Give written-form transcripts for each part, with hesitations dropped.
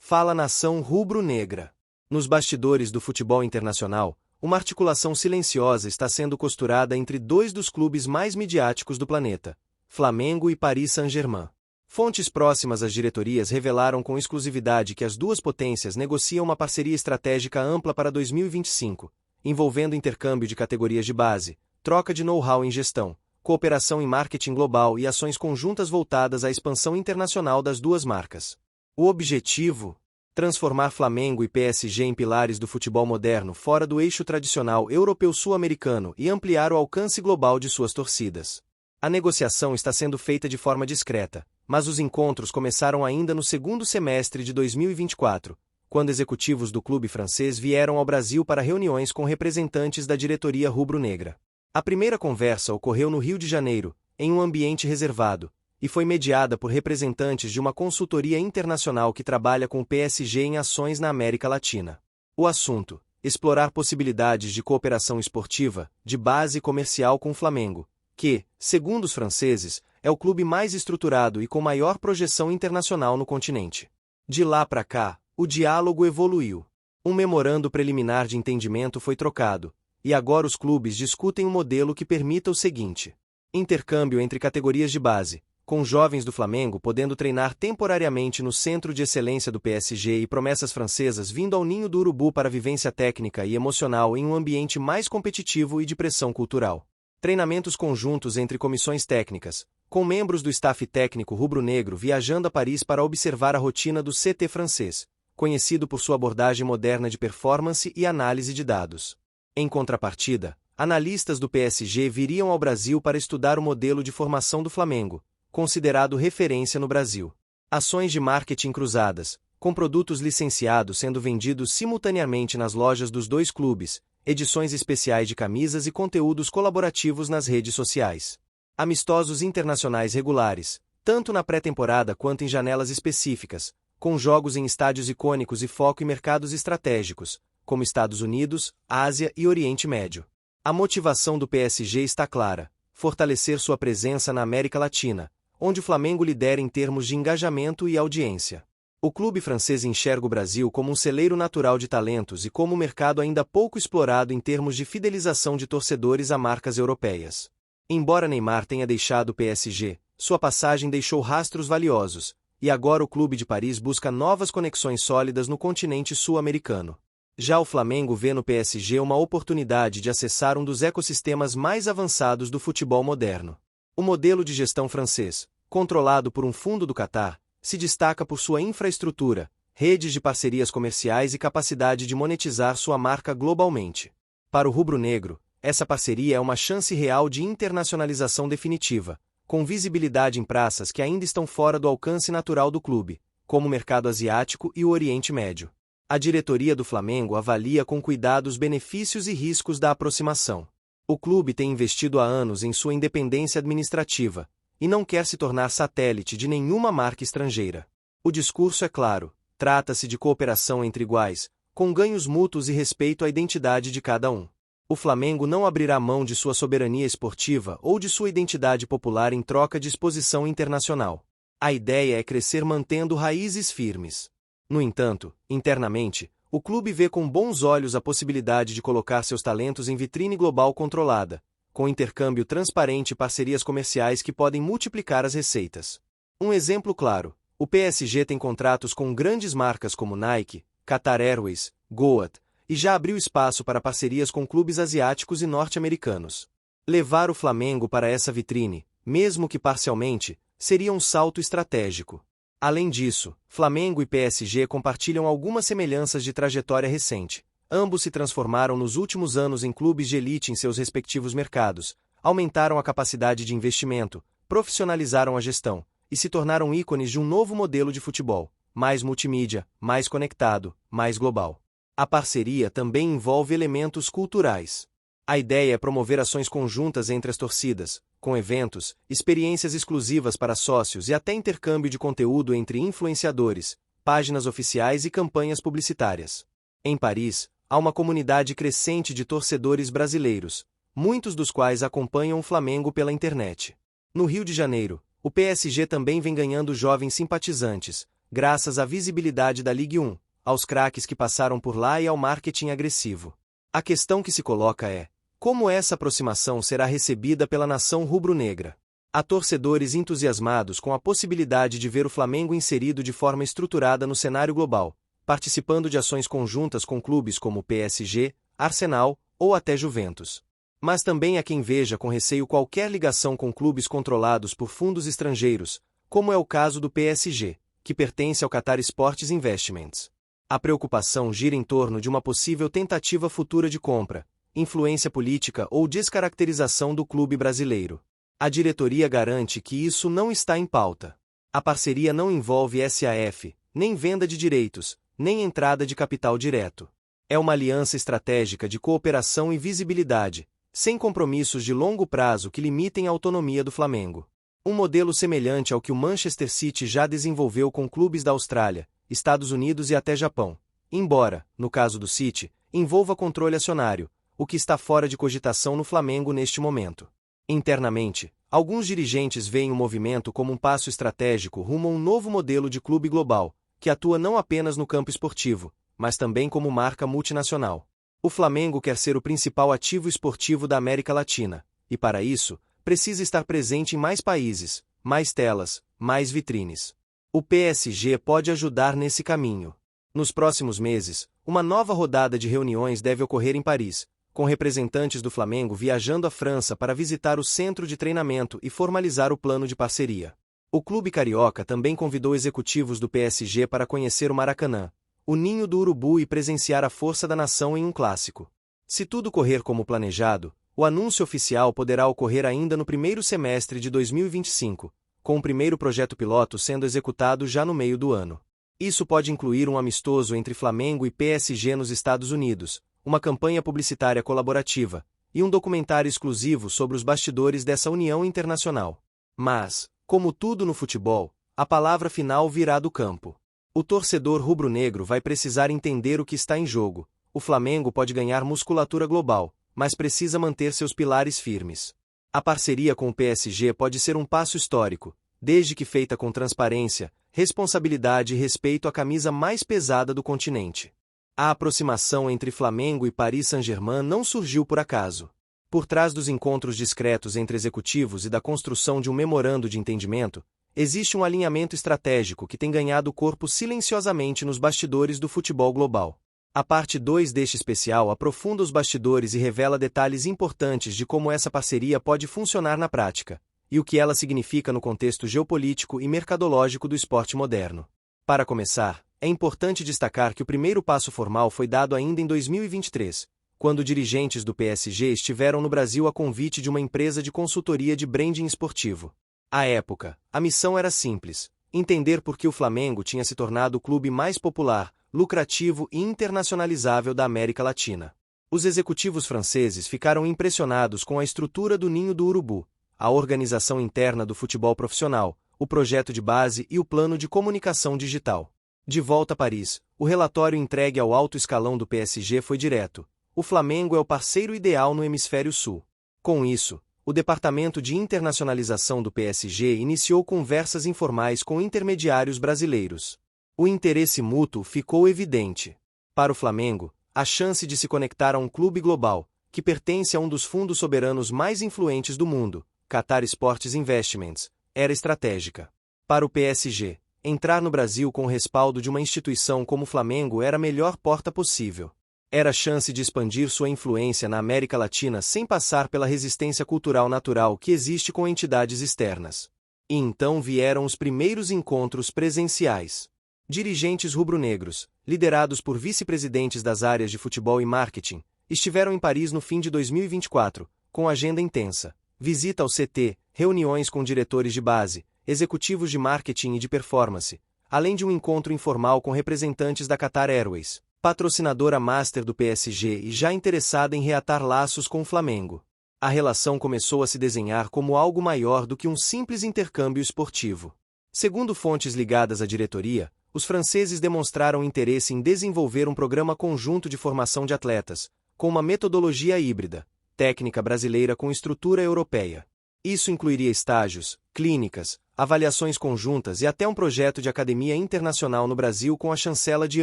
Fala nação rubro-negra. Nos bastidores do futebol internacional, uma articulação silenciosa está sendo costurada entre dois dos clubes mais midiáticos do planeta, Flamengo e Paris Saint-Germain. Fontes próximas às diretorias revelaram com exclusividade que as duas potências negociam uma parceria estratégica ampla para 2025, envolvendo intercâmbio de categorias de base, troca de know-how em gestão, cooperação em marketing global e ações conjuntas voltadas à expansão internacional das duas marcas. O objetivo? Transformar Flamengo e PSG em pilares do futebol moderno fora do eixo tradicional europeu-sul-americano e ampliar o alcance global de suas torcidas. A negociação está sendo feita de forma discreta, mas os encontros começaram ainda no segundo semestre de 2024, quando executivos do clube francês vieram ao Brasil para reuniões com representantes da diretoria rubro-negra. A primeira conversa ocorreu no Rio de Janeiro, em um ambiente reservado, e foi mediada por representantes de uma consultoria internacional que trabalha com o PSG em ações na América Latina. O assunto: explorar possibilidades de cooperação esportiva, de base comercial com o Flamengo, que, segundo os franceses, é o clube mais estruturado e com maior projeção internacional no continente. De lá para cá, o diálogo evoluiu. Um memorando preliminar de entendimento foi trocado, e agora os clubes discutem um modelo que permita o seguinte: intercâmbio entre categorias de base, com jovens do Flamengo podendo treinar temporariamente no centro de excelência do PSG e promessas francesas vindo ao ninho do urubu para vivência técnica e emocional em um ambiente mais competitivo e de pressão cultural. Treinamentos conjuntos entre comissões técnicas, com membros do staff técnico rubro-negro viajando a Paris para observar a rotina do CT francês, conhecido por sua abordagem moderna de performance e análise de dados. Em contrapartida, analistas do PSG viriam ao Brasil para estudar o modelo de formação do Flamengo, considerado referência no Brasil. Ações de marketing cruzadas, com produtos licenciados sendo vendidos simultaneamente nas lojas dos dois clubes, edições especiais de camisas e conteúdos colaborativos nas redes sociais. Amistosos internacionais regulares, tanto na pré-temporada quanto em janelas específicas, com jogos em estádios icônicos e foco em mercados estratégicos, como Estados Unidos, Ásia e Oriente Médio. A motivação do PSG está clara: fortalecer sua presença na América Latina, onde o Flamengo lidera em termos de engajamento e audiência. O clube francês enxerga o Brasil como um celeiro natural de talentos e como um mercado ainda pouco explorado em termos de fidelização de torcedores a marcas europeias. Embora Neymar tenha deixado o PSG, sua passagem deixou rastros valiosos, e agora o clube de Paris busca novas conexões sólidas no continente sul-americano. Já o Flamengo vê no PSG uma oportunidade de acessar um dos ecossistemas mais avançados do futebol moderno. O modelo de gestão francês, controlado por um fundo do Catar, se destaca por sua infraestrutura, redes de parcerias comerciais e capacidade de monetizar sua marca globalmente. Para o rubro-negro, essa parceria é uma chance real de internacionalização definitiva, com visibilidade em praças que ainda estão fora do alcance natural do clube, como o mercado asiático e o Oriente Médio. A diretoria do Flamengo avalia com cuidado os benefícios e riscos da aproximação. O clube tem investido há anos em sua independência administrativa, e não quer se tornar satélite de nenhuma marca estrangeira. O discurso é claro: trata-se de cooperação entre iguais, com ganhos mútuos e respeito à identidade de cada um. O Flamengo não abrirá mão de sua soberania esportiva ou de sua identidade popular em troca de exposição internacional. A ideia é crescer mantendo raízes firmes. No entanto, internamente, o clube vê com bons olhos a possibilidade de colocar seus talentos em vitrine global controlada, com intercâmbio transparente e parcerias comerciais que podem multiplicar as receitas. Um exemplo claro: o PSG tem contratos com grandes marcas como Nike, Qatar Airways, Goat, e já abriu espaço para parcerias com clubes asiáticos e norte-americanos. Levar o Flamengo para essa vitrine, mesmo que parcialmente, seria um salto estratégico. Além disso, Flamengo e PSG compartilham algumas semelhanças de trajetória recente. Ambos se transformaram nos últimos anos em clubes de elite em seus respectivos mercados, aumentaram a capacidade de investimento, profissionalizaram a gestão, e se tornaram ícones de um novo modelo de futebol, mais multimídia, mais conectado, mais global. A parceria também envolve elementos culturais. A ideia é promover ações conjuntas entre as torcidas, com eventos, experiências exclusivas para sócios e até intercâmbio de conteúdo entre influenciadores, páginas oficiais e campanhas publicitárias. Em Paris, há uma comunidade crescente de torcedores brasileiros, muitos dos quais acompanham o Flamengo pela internet. No Rio de Janeiro, o PSG também vem ganhando jovens simpatizantes, graças à visibilidade da Ligue 1, aos craques que passaram por lá e ao marketing agressivo. A questão que se coloca é: como essa aproximação será recebida pela nação rubro-negra? Há torcedores entusiasmados com a possibilidade de ver o Flamengo inserido de forma estruturada no cenário global, participando de ações conjuntas com clubes como PSG, Arsenal ou até Juventus. Mas também há quem veja com receio qualquer ligação com clubes controlados por fundos estrangeiros, como é o caso do PSG, que pertence ao Qatar Sports Investments. A preocupação gira em torno de uma possível tentativa futura de compra, influência política ou descaracterização do clube brasileiro. A diretoria garante que isso não está em pauta. A parceria não envolve SAF, nem venda de direitos, nem entrada de capital direto. É uma aliança estratégica de cooperação e visibilidade, sem compromissos de longo prazo que limitem a autonomia do Flamengo. Um modelo semelhante ao que o Manchester City já desenvolveu com clubes da Austrália, Estados Unidos e até Japão. Embora, no caso do City, envolva controle acionário, o que está fora de cogitação no Flamengo neste momento. Internamente, alguns dirigentes veem o movimento como um passo estratégico rumo a um novo modelo de clube global, que atua não apenas no campo esportivo, mas também como marca multinacional. O Flamengo quer ser o principal ativo esportivo da América Latina, e para isso, precisa estar presente em mais países, mais telas, mais vitrines. O PSG pode ajudar nesse caminho. Nos próximos meses, uma nova rodada de reuniões deve ocorrer em Paris, com representantes do Flamengo viajando à França para visitar o centro de treinamento e formalizar o plano de parceria. O clube carioca também convidou executivos do PSG para conhecer o Maracanã, o ninho do urubu e presenciar a força da nação em um clássico. Se tudo correr como planejado, o anúncio oficial poderá ocorrer ainda no primeiro semestre de 2025, com o primeiro projeto piloto sendo executado já no meio do ano. Isso pode incluir um amistoso entre Flamengo e PSG nos Estados Unidos, uma campanha publicitária colaborativa, e um documentário exclusivo sobre os bastidores dessa união internacional. Mas, como tudo no futebol, a palavra final virá do campo. O torcedor rubro-negro vai precisar entender o que está em jogo. O Flamengo pode ganhar musculatura global, mas precisa manter seus pilares firmes. A parceria com o PSG pode ser um passo histórico, desde que feita com transparência, responsabilidade e respeito à camisa mais pesada do continente. A aproximação entre Flamengo e Paris Saint-Germain não surgiu por acaso. Por trás dos encontros discretos entre executivos e da construção de um memorando de entendimento, existe um alinhamento estratégico que tem ganhado corpo silenciosamente nos bastidores do futebol global. A parte 2 deste especial aprofunda os bastidores e revela detalhes importantes de como essa parceria pode funcionar na prática, e o que ela significa no contexto geopolítico e mercadológico do esporte moderno. Para começar, é importante destacar que o primeiro passo formal foi dado ainda em 2023, quando dirigentes do PSG estiveram no Brasil a convite de uma empresa de consultoria de branding esportivo. À época, a missão era simples: entender por que o Flamengo tinha se tornado o clube mais popular, lucrativo e internacionalizável da América Latina. Os executivos franceses ficaram impressionados com a estrutura do Ninho do Urubu, a organização interna do futebol profissional, o projeto de base e o plano de comunicação digital. De volta a Paris, o relatório entregue ao alto escalão do PSG foi direto: o Flamengo é o parceiro ideal no hemisfério sul. Com isso, o departamento de internacionalização do PSG iniciou conversas informais com intermediários brasileiros. O interesse mútuo ficou evidente. Para o Flamengo, a chance de se conectar a um clube global, que pertence a um dos fundos soberanos mais influentes do mundo, Qatar Sports Investments, era estratégica. Para o PSG, entrar no Brasil com o respaldo de uma instituição como o Flamengo era a melhor porta possível. Era a chance de expandir sua influência na América Latina sem passar pela resistência cultural natural que existe com entidades externas. E então vieram os primeiros encontros presenciais. Dirigentes rubro-negros, liderados por vice-presidentes das áreas de futebol e marketing, estiveram em Paris no fim de 2024, com agenda intensa: visita ao CT, reuniões com diretores de base, executivos de marketing e de performance, além de um encontro informal com representantes da Qatar Airways, patrocinadora master do PSG e já interessada em reatar laços com o Flamengo. A relação começou a se desenhar como algo maior do que um simples intercâmbio esportivo. Segundo fontes ligadas à diretoria, os franceses demonstraram interesse em desenvolver um programa conjunto de formação de atletas, com uma metodologia híbrida, técnica brasileira com estrutura europeia. Isso incluiria estágios, clínicas, avaliações conjuntas e até um projeto de academia internacional no Brasil com a chancela de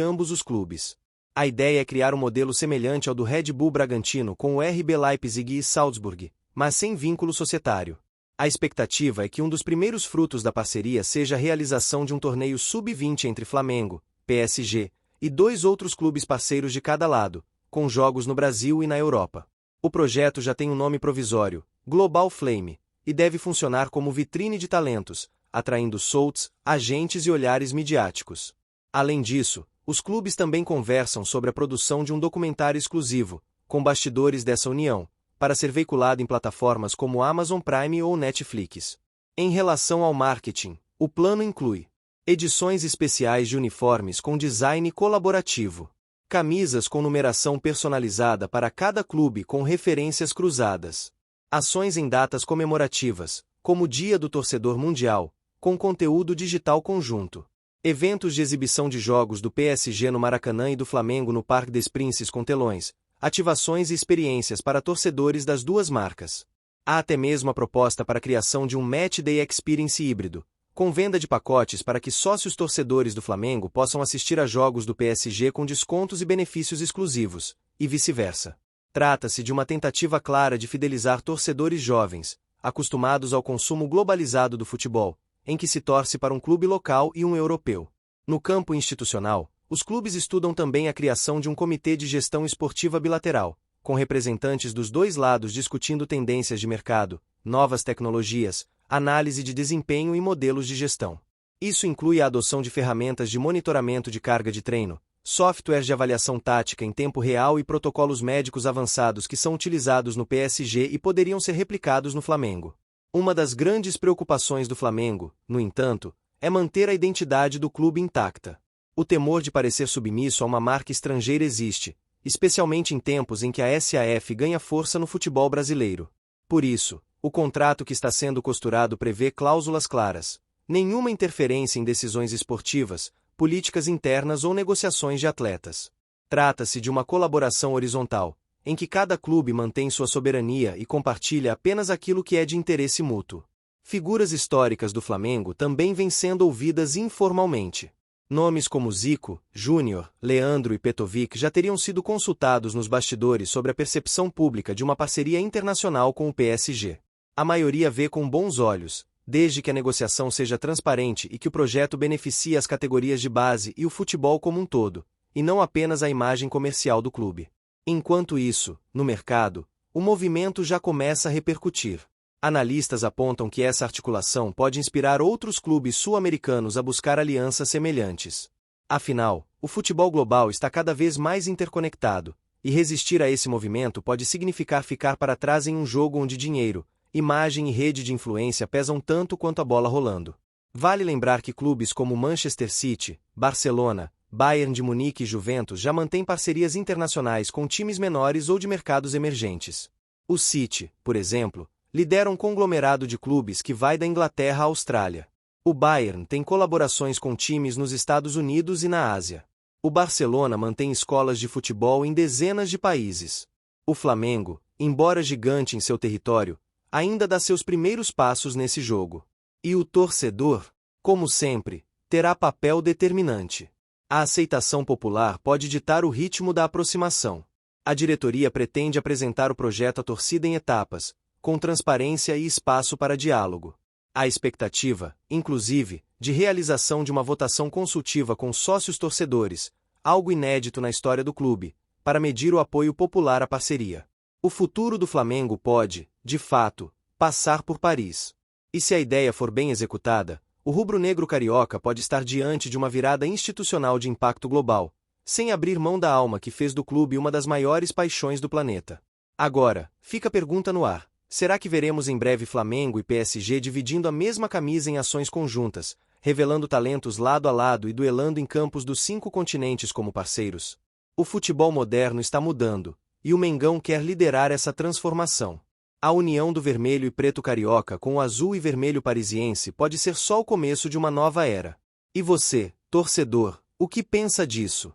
ambos os clubes. A ideia é criar um modelo semelhante ao do Red Bull Bragantino com o RB Leipzig e Salzburg, mas sem vínculo societário. A expectativa é que um dos primeiros frutos da parceria seja a realização de um torneio sub-20 entre Flamengo, PSG, e 2 outros clubes parceiros de cada lado, com jogos no Brasil e na Europa. O projeto já tem um nome provisório, Global Flame, e deve funcionar como vitrine de talentos, atraindo solts, agentes e olhares midiáticos. Além disso, os clubes também conversam sobre a produção de um documentário exclusivo, com bastidores dessa união, para ser veiculado em plataformas como Amazon Prime ou Netflix. Em relação ao marketing, o plano inclui edições especiais de uniformes com design colaborativo, camisas com numeração personalizada para cada clube com referências cruzadas, ações em datas comemorativas, como o Dia do Torcedor Mundial, com conteúdo digital conjunto, eventos de exibição de jogos do PSG no Maracanã e do Flamengo no Parque des Princes com telões, ativações e experiências para torcedores das duas marcas. Há até mesmo a proposta para a criação de um Match Day Experience híbrido, com venda de pacotes para que sócios torcedores do Flamengo possam assistir a jogos do PSG com descontos e benefícios exclusivos, e vice-versa. Trata-se de uma tentativa clara de fidelizar torcedores jovens, acostumados ao consumo globalizado do futebol, em que se torce para um clube local e um europeu. No campo institucional, os clubes estudam também a criação de um comitê de gestão esportiva bilateral, com representantes dos dois lados discutindo tendências de mercado, novas tecnologias, análise de desempenho e modelos de gestão. Isso inclui a adoção de ferramentas de monitoramento de carga de treino, softwares de avaliação tática em tempo real e protocolos médicos avançados que são utilizados no PSG e poderiam ser replicados no Flamengo. Uma das grandes preocupações do Flamengo, no entanto, é manter a identidade do clube intacta. O temor de parecer submisso a uma marca estrangeira existe, especialmente em tempos em que a SAF ganha força no futebol brasileiro. Por isso, o contrato que está sendo costurado prevê cláusulas claras, nenhuma interferência em decisões esportivas, políticas internas ou negociações de atletas. Trata-se de uma colaboração horizontal, em que cada clube mantém sua soberania e compartilha apenas aquilo que é de interesse mútuo. Figuras históricas do Flamengo também vêm sendo ouvidas informalmente. Nomes como Zico, Júnior, Leandro e Petrovic já teriam sido consultados nos bastidores sobre a percepção pública de uma parceria internacional com o PSG. A maioria vê com bons olhos, desde que a negociação seja transparente e que o projeto beneficie as categorias de base e o futebol como um todo, e não apenas a imagem comercial do clube. Enquanto isso, no mercado, o movimento já começa a repercutir. Analistas apontam que essa articulação pode inspirar outros clubes sul-americanos a buscar alianças semelhantes. Afinal, o futebol global está cada vez mais interconectado, e resistir a esse movimento pode significar ficar para trás em um jogo onde dinheiro, imagem e rede de influência pesam tanto quanto a bola rolando. Vale lembrar que clubes como Manchester City, Barcelona, Bayern de Munique e Juventus já mantêm parcerias internacionais com times menores ou de mercados emergentes. O City, por exemplo, lidera um conglomerado de clubes que vai da Inglaterra à Austrália. O Bayern tem colaborações com times nos Estados Unidos e na Ásia. O Barcelona mantém escolas de futebol em dezenas de países. O Flamengo, embora gigante em seu território, ainda dá seus primeiros passos nesse jogo. E o torcedor, como sempre, terá papel determinante. A aceitação popular pode ditar o ritmo da aproximação. A diretoria pretende apresentar o projeto à torcida em etapas, com transparência e espaço para diálogo. Há expectativa, inclusive, de realização de uma votação consultiva com sócios torcedores, algo inédito na história do clube, para medir o apoio popular à parceria. O futuro do Flamengo pode, de fato, passar por Paris. E se a ideia for bem executada, o rubro-negro carioca pode estar diante de uma virada institucional de impacto global, sem abrir mão da alma que fez do clube uma das maiores paixões do planeta. Agora, fica a pergunta no ar: será que veremos em breve Flamengo e PSG dividindo a mesma camisa em ações conjuntas, revelando talentos lado a lado e duelando em campos dos 5 continentes como parceiros? O futebol moderno está mudando, e o Mengão quer liderar essa transformação. A união do vermelho e preto carioca com o azul e vermelho parisiense pode ser só o começo de uma nova era. E você, torcedor, o que pensa disso?